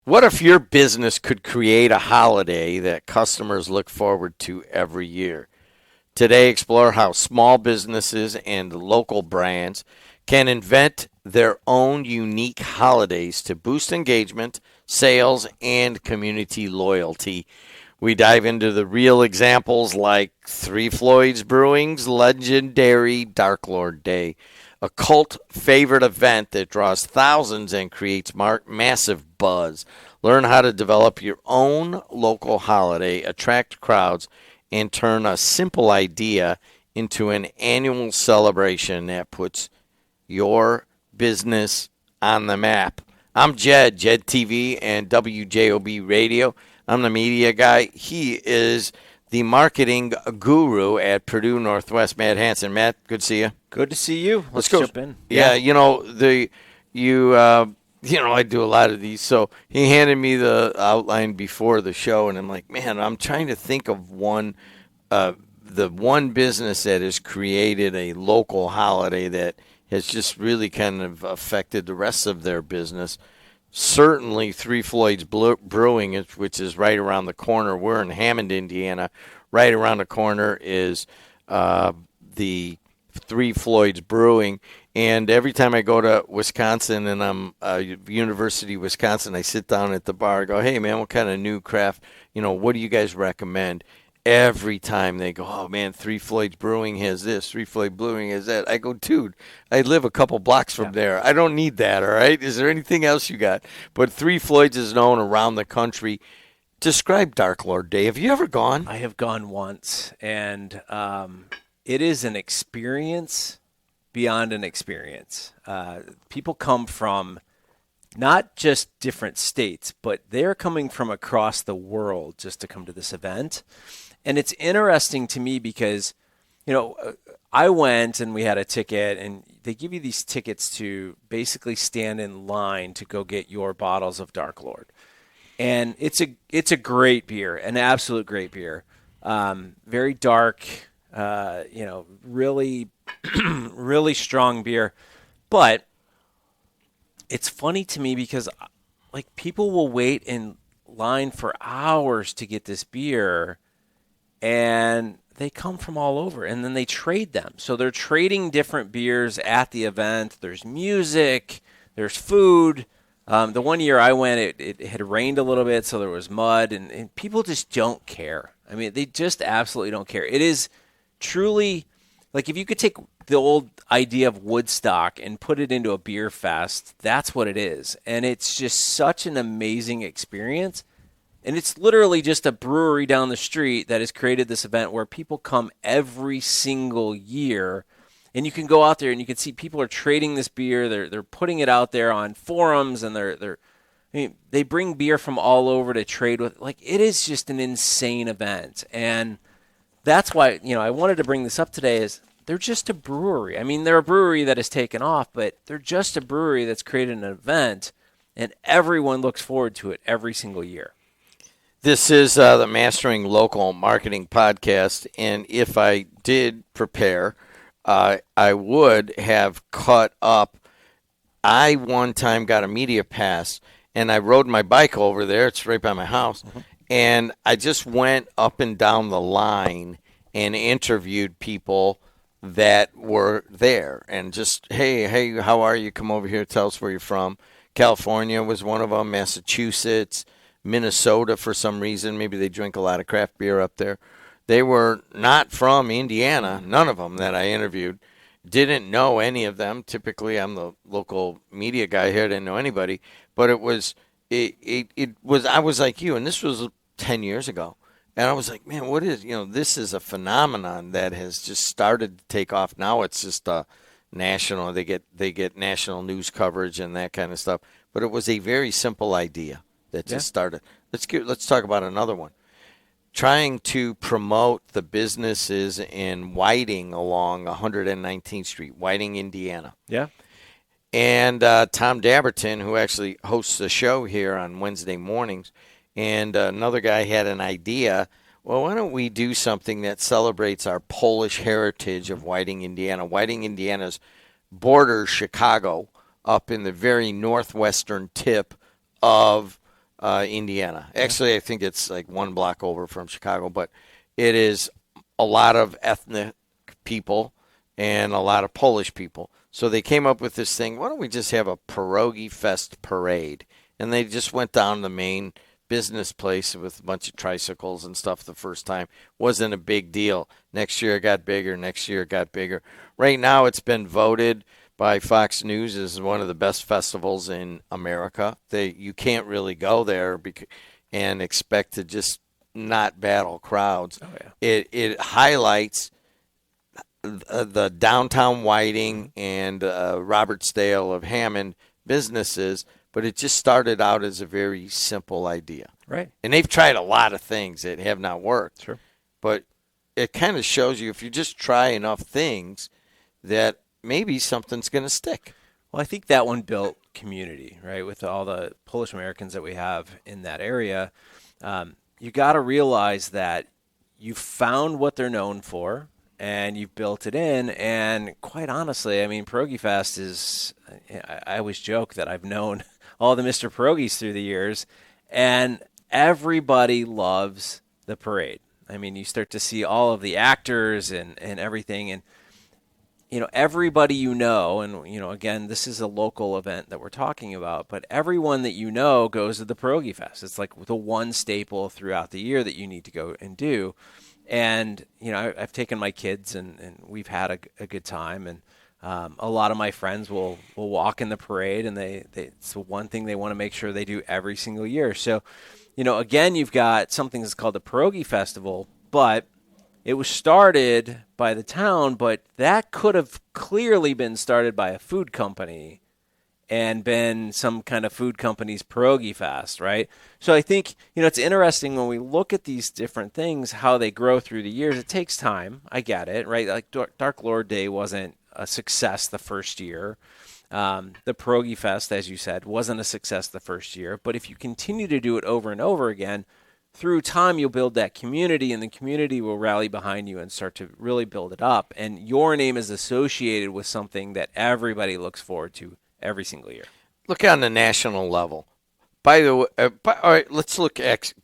What if your business could create a holiday that customers look forward to every year? Today, explore how small businesses and local brands can invent their own unique holidays to boost engagement, sales, and community loyalty. We dive into the real examples like Three Floyds Brewing's legendary Dark Lord Day, a cult favorite event that draws thousands and creates massive buzz. Learn how to develop your own local holiday, attract crowds, and turn a simple idea into an annual celebration that puts your business on the map. I'm Jed TV and WJOB Radio. I'm the media guy. He is the marketing guru at Purdue Northwest, Matt Hansen. Matt, good to see you. Good to see you. Let's go. Jump in. Yeah, I do a lot of these. So he handed me the outline before the show, and I'm like, man, I'm trying to think of the one business that has created a local holiday that has just really kind of affected the rest of their business. Certainly Three Floyds Brewing, which is right around the corner. We're in Hammond, Indiana. Right around the corner is the Three Floyds Brewing. And every time I go to Wisconsin and I'm University of Wisconsin, I sit down at the bar and go, hey, man, what kind of new craft, what do you guys recommend? Every time they go, oh, man, Three Floyds Brewing has this, Three Floyds Brewing has that. I go, dude, I live a couple blocks from there. I don't need that, all right? Is there anything else you got? But Three Floyds is known around the country. Describe Dark Lord Day. Have you ever gone? I have gone once, and it is an experience beyond an experience. People come from not just different states, but they're coming from across the world just to come to this event. And it's interesting to me because, I went and we had a ticket, and they give you these tickets to basically stand in line to go get your bottles of Dark Lord. And it's a great beer, an absolute great beer. Very dark, really, really strong beer. But it's funny to me because, people will wait in line for hours to get this beer, and they come from all over, and then they trade them. So they're trading different beers at the event. There's music, there's food. The one year I went, it had rained a little bit, so there was mud, and people just don't care. I mean, they just absolutely don't care. It is truly, if you could take the old idea of Woodstock and put it into a beer fest, that's what it is. And it's just such an amazing experience. And it's literally just a brewery down the street that has created this event where people come every single year. And you can go out there and you can see people are trading this beer. They're putting it out there on forums, and they bring beer from all over to trade with. It is just an insane event. And that's why, I wanted to bring this up today is they're just a brewery. I mean, they're a brewery that has taken off, but they're just a brewery that's created an event, and everyone looks forward to it every single year. This is the Mastering Local Marketing podcast, and if I did prepare, I would have cut up. I one time got a media pass, and I rode my bike over there. It's right by my house. Mm-hmm. And I just went up and down the line and interviewed people that were there. And just, hey, how are you? Come over here. Tell us where you're from. California was one of them. Massachusetts, Minnesota for some reason. Maybe they drink a lot of craft beer up there. They were not from Indiana, none of them that I interviewed. Didn't know any of them. Typically, I'm the local media guy here. Didn't know anybody. But it was I was like you, and this was 10 years ago. And I was like, man, what is, this is a phenomenon that has just started to take off. Now it's just national. They get national news coverage and that kind of stuff. But it was a very simple idea that just started. Let's talk about another one. Trying to promote the businesses in Whiting along 119th Street, Whiting, Indiana. Yeah. And Tom Dabberton, who actually hosts the show here on Wednesday mornings, and another guy had an idea. Well, why don't we do something that celebrates our Polish heritage of Whiting, Indiana? Whiting, Indiana's borders Chicago, up in the very northwestern tip of Indiana. Actually, I think it's like one block over from Chicago, but it is a lot of ethnic people and a lot of Polish people. So they came up with this thing. Why don't we just have a pierogi fest parade? And they just went down the main business place with a bunch of tricycles and stuff the first time. Wasn't a big deal. Next year it got bigger. Next year it got bigger. Right now it's been voted by Fox News as one of the best festivals in America. You can't really go there and expect to just not battle crowds. Oh, yeah. It highlights the downtown Whiting and Robertsdale of Hammond businesses, but it just started out as a very simple idea. Right. And they've tried a lot of things that have not worked. Sure. But it kind of shows you if you just try enough things that maybe something's going to stick. Well, I think that one built community, right? With all the Polish Americans that we have in that area, you got to realize that you've found what they're known for and you've built it in. And quite honestly, I mean, Pierogi Fest is, I always joke that I've known all the Mr. Pierogis through the years, and everybody loves the parade. I mean, you start to see all of the actors and everything, and everybody and again, this is a local event that we're talking about, but everyone that goes to the Pierogi Fest. It's like the one staple throughout the year that you need to go and do. And, I've taken my kids and we've had a good time. And a lot of my friends will walk in the parade, and it's the one thing they want to make sure they do every single year. So, again, you've got something that's called the Pierogi Festival, but it was started by the town, but that could have clearly been started by a food company and been some kind of food company's pierogi fest, right? So I think, it's interesting when we look at these different things, how they grow through the years. It takes time. I get it, right? Like Dark Lord Day wasn't a success the first year. The pierogi fest, as you said, wasn't a success the first year. But if you continue to do it over and over again, through time, you'll build that community, and the community will rally behind you and start to really build it up. And your name is associated with something that everybody looks forward to every single year. Look on the national level. By the way, all right, let's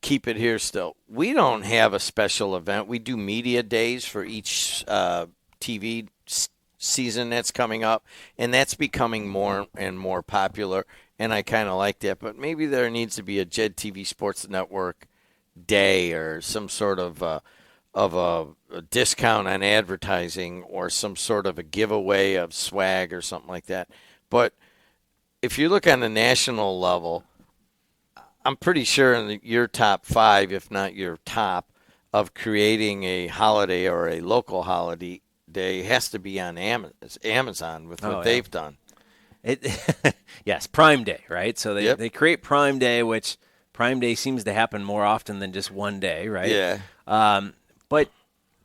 keep it here still. We don't have a special event. We do media days for each TV season that's coming up, and that's becoming more and more popular, and I kind of like that. But maybe there needs to be a JED TV Sports Network day or some sort of a discount on advertising or some sort of a giveaway of swag or something like that. But if you look on the national level, I'm pretty sure in your top 5, if not your top, of creating a holiday or a local holiday day has to be on Amazon with what they've done. Yes, Prime Day, right? So they create Prime Day, which Prime Day seems to happen more often than just one day, right? Yeah. But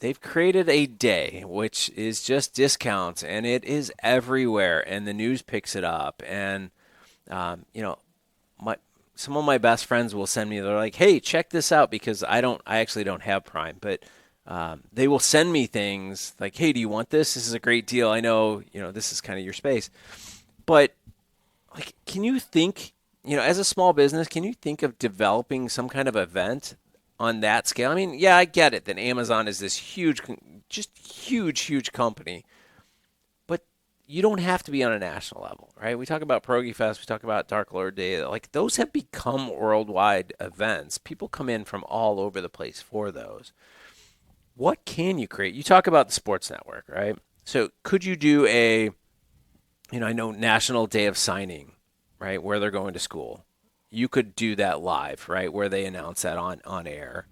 they've created a day which is just discounts, and it is everywhere, and the news picks it up. And some of my best friends will send me. They're like, "Hey, check this out," because I actually don't have Prime, but they will send me things like, "Hey, do you want this? This is a great deal. I know, this is kind of your space." But like, can you think? As a small business, can you think of developing some kind of event on that scale? I mean, yeah, I get it that Amazon is this huge company, but you don't have to be on a national level, right? We talk about Pierogi Fest, we talk about Dark Lord Day. Like, those have become worldwide events. People come in from all over the place for those. What can you create? You talk about the sports network, right? So could you do I know National Day of Signing, right, where they're going to school. You could do that live, right, where they announce that on air.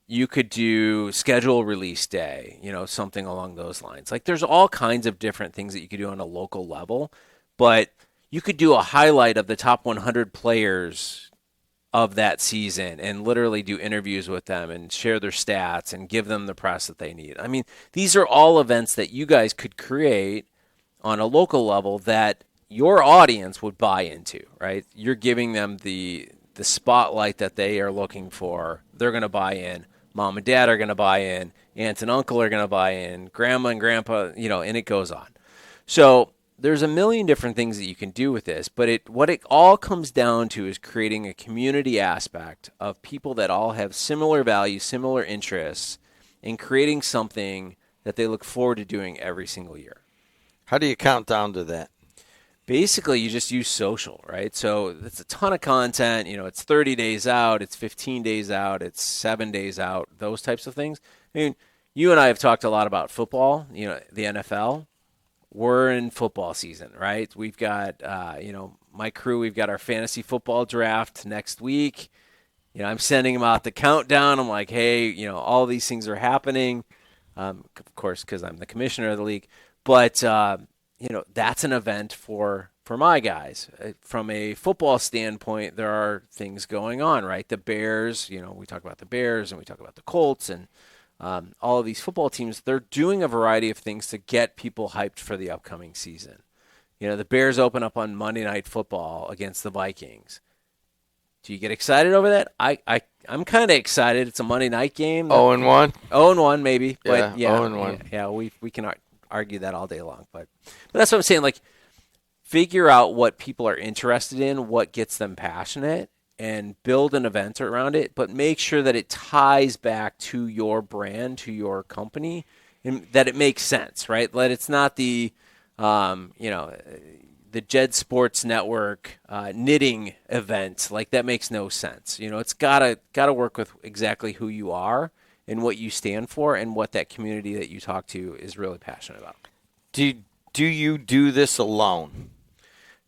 You could do schedule release day, something along those lines. Like, there's all kinds of different things that you could do on a local level, but you could do a highlight of the top 100 players of that season and literally do interviews with them and share their stats and give them the press that they need. I mean, these are all events that you guys could create on a local level that your audience would buy into, right? You're giving them the spotlight that they are looking for. They're going to buy in. Mom and dad are going to buy in. Aunt and uncle are going to buy in. Grandma and grandpa, and it goes on. So there's a million different things that you can do with this, but what it all comes down to is creating a community aspect of people that all have similar values, similar interests, and creating something that they look forward to doing every single year. How do you count down to that? Basically, you just use social, right? So it's a ton of content. It's 30 days out, it's 15 days out, it's 7 days out, those types of things. I mean, you and I have talked a lot about football, the NFL. We're in football season, right? We've got, my crew, we've got our fantasy football draft next week. I'm sending them out the countdown. I'm like, hey, all these things are happening, of course, because I'm the commissioner of the league. But, that's an event for my guys. From a football standpoint, there are things going on, right? The Bears, we talk about the Bears and we talk about the Colts and all of these football teams. They're doing a variety of things to get people hyped for the upcoming season. The Bears open up on Monday Night Football against the Vikings. Do you get excited over that? I'm kind of excited. It's a Monday night game. 0-1? 0-1 maybe. But yeah, 0-1. Yeah, we can argue that all day long. But that's what I'm saying. Like, figure out what people are interested in, what gets them passionate, and build an event around it. But make sure that it ties back to your brand, to your company, and that it makes sense, right? That it's not the the Jed Sports Network knitting event. Like, that makes no sense. It's gotta work with exactly who you are and what you stand for and what that community that you talk to is really passionate about. Do you do this alone?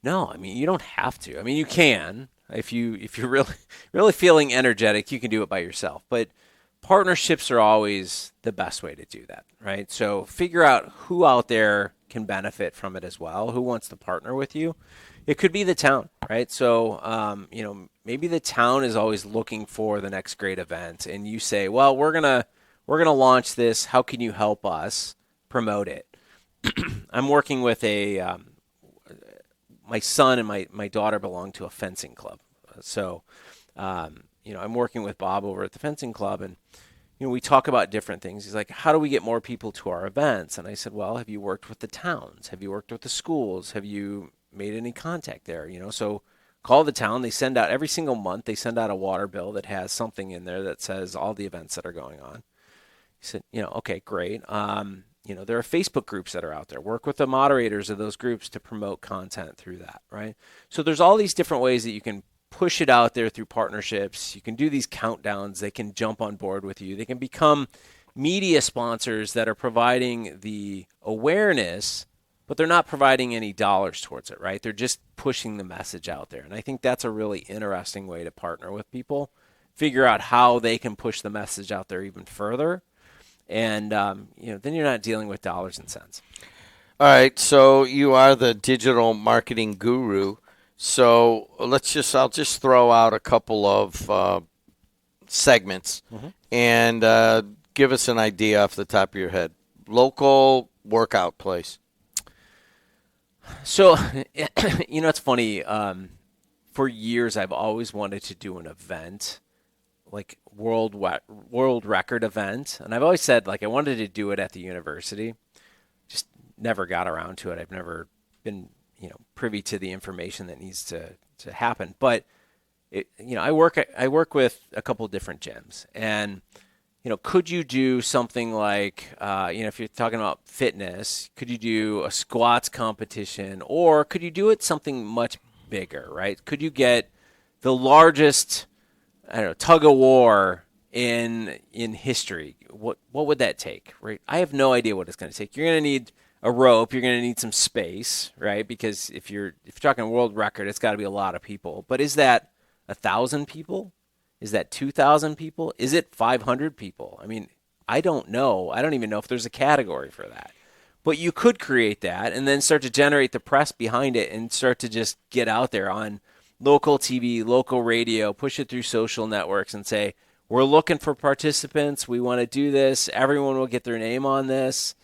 No, I mean, you don't have to. I mean, you can. If you're really feeling energetic, you can do it by yourself. But partnerships are always the best way to do that, right? So figure out who out there can benefit from it as well, who wants to partner with you. It could be the town, right? So, maybe the town is always looking for the next great event, and you say, well, we're gonna launch this. How can you help us promote it? I'm working with my son and my daughter belong to a fencing club. So, I'm working with Bob over at the fencing club, and we talk about different things. He's like, how do we get more people to our events? And I said, well, have you worked with the towns? Have you worked with the schools? Have you made any contact there? So call the town. They send out every single month. They send out a water bill that has something in there that says all the events that are going on. He said, okay, great. There are Facebook groups that are out there. Work with the moderators of those groups to promote content through that, right? So there's all these different ways that you can push it out there through partnerships. You can do these countdowns. They can jump on board with you. They can become media sponsors that are providing the awareness, but they're not providing any dollars towards it, right? They're just pushing the message out there. And I think that's a really interesting way to partner with people. Figure out how they can push the message out there even further. And, then you're not dealing with dollars and cents. All right, so you are the digital marketing guru. So I'll just throw out a couple of segments and give us an idea off the top of your head. Local workout place. So, it's funny. For years, I've always wanted to do an event, like world record event. And I've always said, like, I wanted to do it at the university. Just never got around to it. I've never been privy to the information that needs to happen. But I work with a couple of different gyms, and could you do something like if you're talking about fitness, could you do a squats competition, or could you do it something much bigger, right? Could you get the largest, tug of war in history? What would that take, right? I have no idea what it's going to take. You're going to need a rope, you're going to need some space, right? Because if you're talking world record, it's got to be a lot of people. But is that 1,000 people? Is that 2,000 people? Is it 500 people? I mean, I don't know. I don't even know if there's a category for that. But you could create that and then start to generate the press behind it and start to just get out there on local TV, local radio, push it through social networks and say, we're looking for participants. We want to do this. Everyone will get their name on this.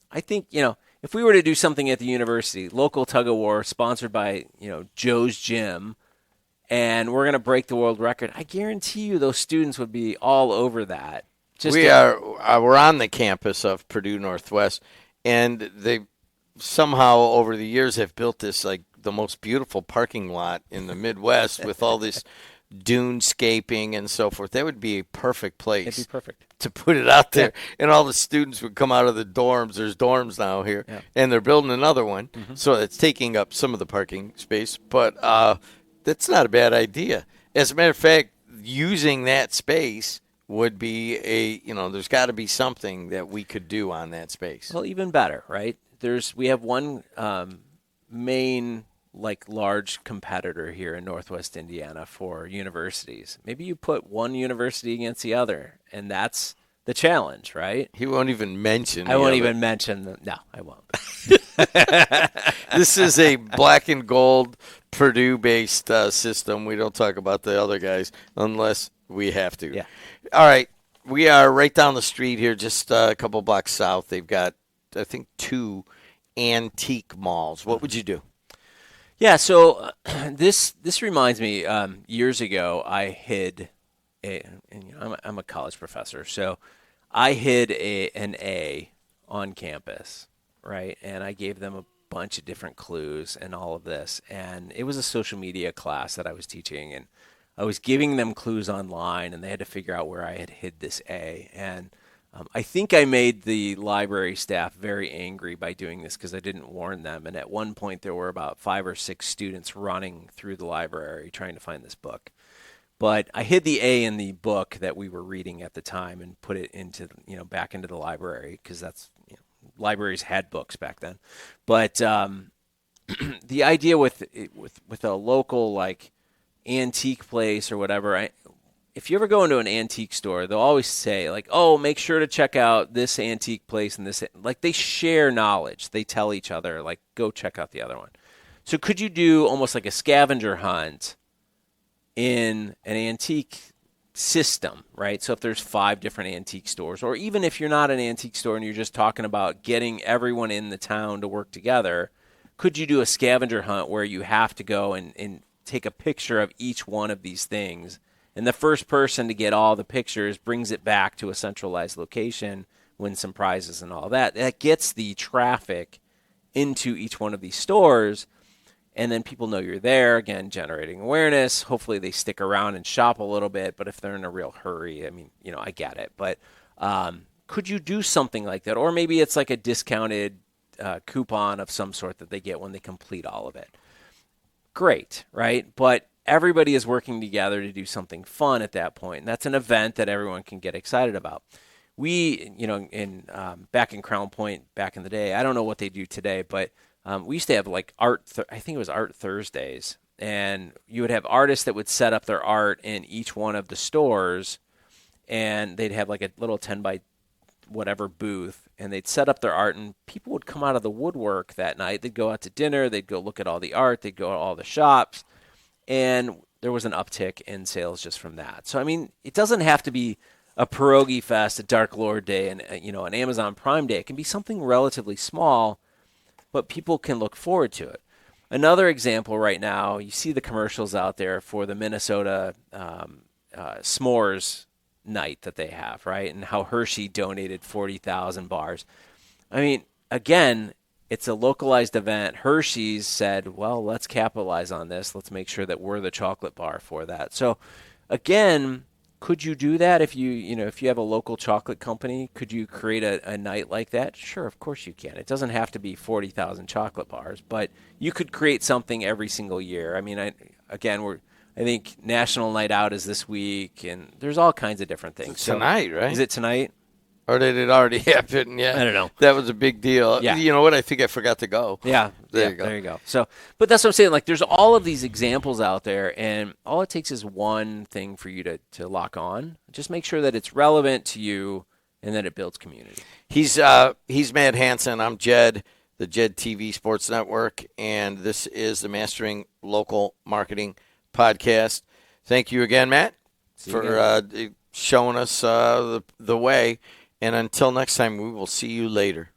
I think, if we were to do something at the university, local tug of war sponsored by, Joe's Gym, and we're going to break the world record, I guarantee you those students would be all over that. We're on the campus of Purdue Northwest, and somehow over the years have built this like the most beautiful parking lot in the Midwest with all this dunescaping and so forth. That would be a perfect place. It'd be perfect to put it out there, and all the students would come out of the dorms. There's dorms now here, and they're building another one, so it's taking up some of the parking space. But that's not a bad idea. As a matter of fact, using that space would be there's got to be something that we could do on that space. Well, even better, right? We have one main large competitor here in Northwest Indiana for universities. Maybe you put one university against the other, and that's the challenge, right? He won't even mention. I won't even mention them. No, I won't. This is a black and gold Purdue-based system. We don't talk about the other guys unless we have to. Yeah. All right. We are right down the street here, just a couple blocks south. They've got, I think, 2 antique malls. What would you do? Yeah, so this reminds me. Years ago, I hid I'm a college professor, so I hid an A on campus, right? And I gave them a bunch of different clues and all of this. And it was a social media class that I was teaching, and I was giving them clues online, and they had to figure out where I had hid this A. And I think I made the library staff very angry by doing this because I didn't warn them. And at one point, there were about 5 or 6 students running through the library trying to find this book. But I hid the A in the book that we were reading at the time and put it into, back into the library because that's, libraries had books back then. But the idea with a local antique place or whatever, if you ever go into an antique store, they'll always say oh, make sure to check out this antique place and this. They share knowledge. They tell each other go check out the other one. So could you do almost like a scavenger hunt in an antique system, right? So if there's 5 different antique stores, or even if you're not an antique store and you're just talking about getting everyone in the town to work together, could you do a scavenger hunt where you have to go and take a picture of each one of these things, and the first person to get all the pictures brings it back to a centralized location, wins some prizes and all that. That gets the traffic into each one of these stores, and then people know you're there, again, generating awareness. Hopefully they stick around and shop a little bit, but if they're in a real hurry, I get it. But could you do something like that? Or maybe it's like a discounted coupon of some sort that they get when they complete all of it. Great, right? But everybody is working together to do something fun at that point, and that's an event that everyone can get excited about. We, back in Crown Point back in the day, I don't know what they do today, but we used to have I think it was Art Thursdays, and you would have artists that would set up their art in each one of the stores, and they'd have a little 10 by whatever booth, and they'd set up their art, and people would come out of the woodwork that night. They'd go out to dinner, they'd go look at all the art, they'd go to all the shops, and there was an uptick in sales just from that. So, it doesn't have to be a pierogi fest, a Dark Lord Day, and an Amazon Prime Day. It can be something relatively small, but people can look forward to it. Another example right now, you see the commercials out there for the Minnesota s'mores night that they have, right? And how Hershey donated 40,000 bars. Again, it's a localized event. Hershey's said, well, let's capitalize on this. Let's make sure that we're the chocolate bar for that. So, again, could you do that if you have a local chocolate company? Could you create a night like that? Sure, of course you can. It doesn't have to be 40,000 chocolate bars, but you could create something every single year. I think National Night Out is this week, and there's all kinds of different things. It's tonight, right? Is it tonight? Or did it already happen? Yeah. I don't know. That was a big deal. Yeah. You know what? I think I forgot to go. Yeah. There you go. There you go. So, but that's what I'm saying. There's all of these examples out there, and all it takes is one thing for you to lock on. Just make sure that it's relevant to you and that it builds community. He's Matt Hansen. I'm Jed, the Jed TV Sports Network, and this is the Mastering Local Marketing Podcast. Thank you again, Matt, for showing us the way. And until next time, we will see you later.